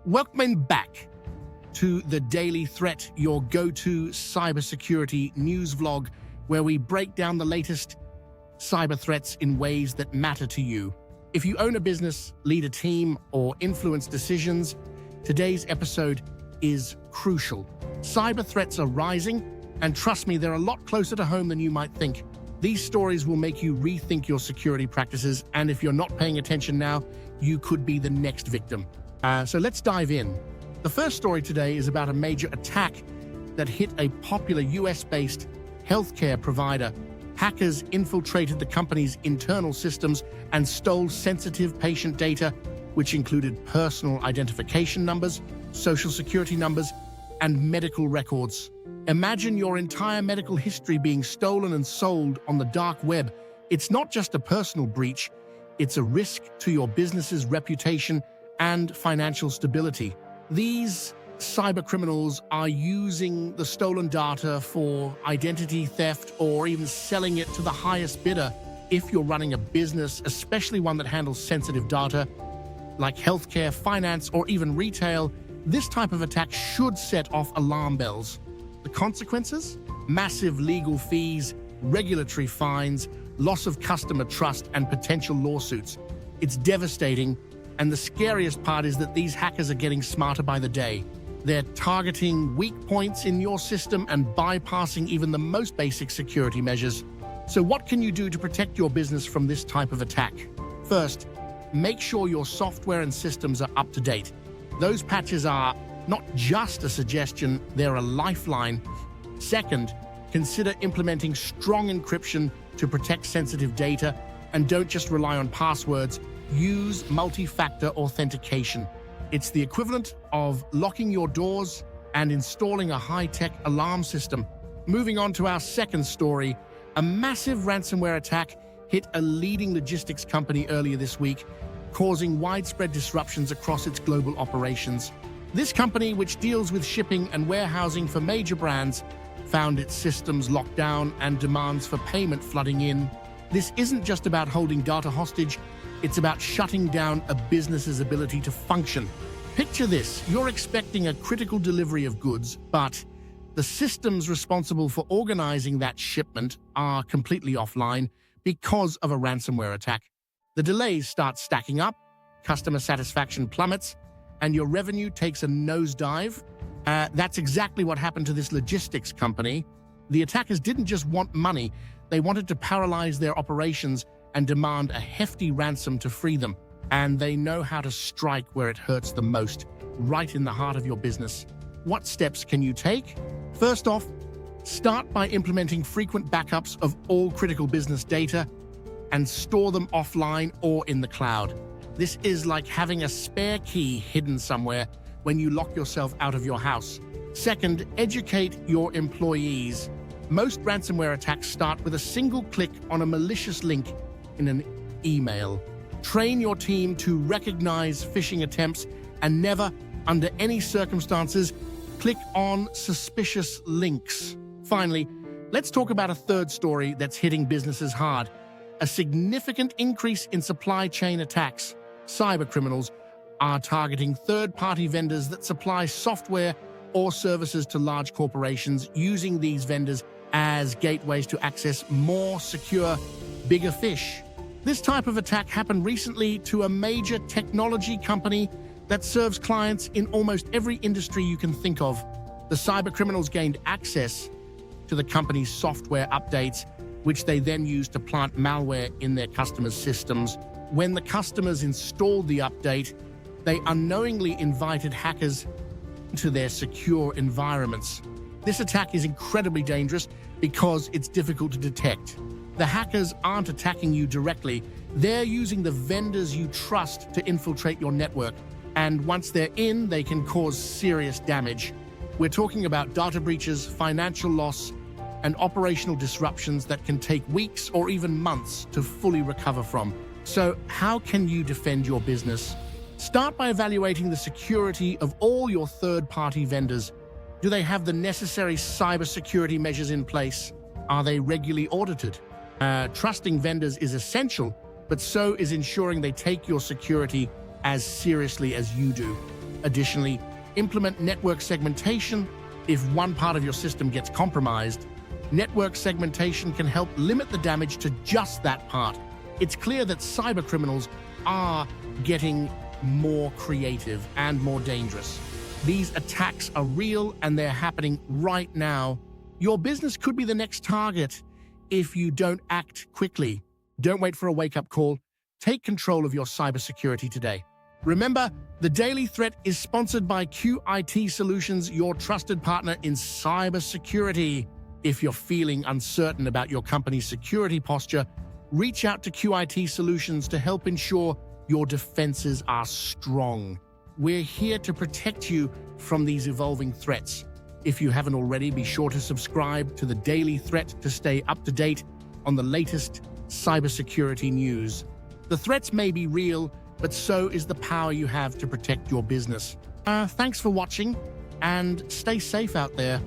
Welcome back to The Daily Threat, your go-to cybersecurity news vlog, where we break down the latest cyber threats in ways that matter to you. If you own a business, lead a team, or influence decisions, today's episode is crucial. Cyber threats are rising, and trust me, they're a lot closer to home than you might think. These stories will make you rethink your security practices, and if you're not paying attention now, you could be the next victim. So let's dive in. The first story today is about a major attack that hit a popular US-based healthcare provider. Hackers infiltrated the company's internal systems and stole sensitive patient data, which included personal identification numbers, social security numbers, and medical records. Imagine your entire medical history being stolen and sold on the dark web. It's not just a personal breach, it's a risk to your business's reputation and financial stability. These cybercriminals are using the stolen data for identity theft or even selling it to the highest bidder. If you're running a business, especially one that handles sensitive data, like healthcare, finance, or even retail, this type of attack should set off alarm bells. The consequences? Massive legal fees, regulatory fines, loss of customer trust, and potential lawsuits. It's devastating, and the scariest part is that these hackers are getting smarter by the day. They're targeting weak points in your system and bypassing even the most basic security measures. So what can you do to protect your business from this type of attack? First, make sure your software and systems are up to date. Those patches are not just a suggestion, they're a lifeline. Second, consider implementing strong encryption to protect sensitive data, and don't just rely on passwords. Use multi-factor authentication. It's the equivalent of locking your doors and installing a high-tech alarm system. Moving on to our second story, a massive ransomware attack hit a leading logistics company earlier this week, causing widespread disruptions across its global operations. This company, which deals with shipping and warehousing for major brands, found its systems locked down and demands for payment flooding in. This isn't just about holding data hostage, it's about shutting down a business's ability to function. Picture this, you're expecting a critical delivery of goods, but the systems responsible for organizing that shipment are completely offline because of a ransomware attack. The delays start stacking up, customer satisfaction plummets, and your revenue takes a nosedive. That's exactly what happened to this logistics company. The attackers didn't just want money, they wanted to paralyze their operations and demand a hefty ransom to free them. And they know how to strike where it hurts the most, right in the heart of your business. What steps can you take? First off, start by implementing frequent backups of all critical business data and store them offline or in the cloud. This is like having a spare key hidden somewhere when you lock yourself out of your house. Second, educate your employees. Most ransomware attacks start with a single click on a malicious link in an email. Train your team to recognize phishing attempts and never, under any circumstances, click on suspicious links. Finally, let's talk about a third story that's hitting businesses hard: a significant increase in supply chain attacks. Cybercriminals are targeting third-party vendors that supply software or services to large corporations, using these vendors as gateways to access more secure, bigger fish. This type of attack happened recently to a major technology company that serves clients in almost every industry you can think of. The cybercriminals gained access to the company's software updates, which they then used to plant malware in their customers' systems. When the customers installed the update, they unknowingly invited hackers into their secure environments. This attack is incredibly dangerous because it's difficult to detect. The hackers aren't attacking you directly, they're using the vendors you trust to infiltrate your network. And once they're in, they can cause serious damage. We're talking about data breaches, financial loss, and operational disruptions that can take weeks or even months to fully recover from. So how can you defend your business? Start by evaluating the security of all your third-party vendors. Do they have the necessary cybersecurity measures in place? Are they regularly audited? Trusting vendors is essential, but so is ensuring they take your security as seriously as you do. Additionally, implement network segmentation. If one part of your system gets compromised, network segmentation can help limit the damage to just that part. It's clear that cybercriminals are getting more creative and more dangerous. These attacks are real and they're happening right now. Your business could be the next target if you don't act quickly. Don't wait for a wake-up call. Take control of your cybersecurity today. Remember, the Daily Threat is sponsored by QIT Solutions, your trusted partner in cybersecurity. If you're feeling uncertain about your company's security posture, reach out to QIT Solutions to help ensure your defenses are strong. We're here to protect you from these evolving threats. If you haven't already, be sure to subscribe to the Daily Threat to stay up to date on the latest cybersecurity news. The threats may be real, but so is the power you have to protect your business. Thanks for watching, and stay safe out there.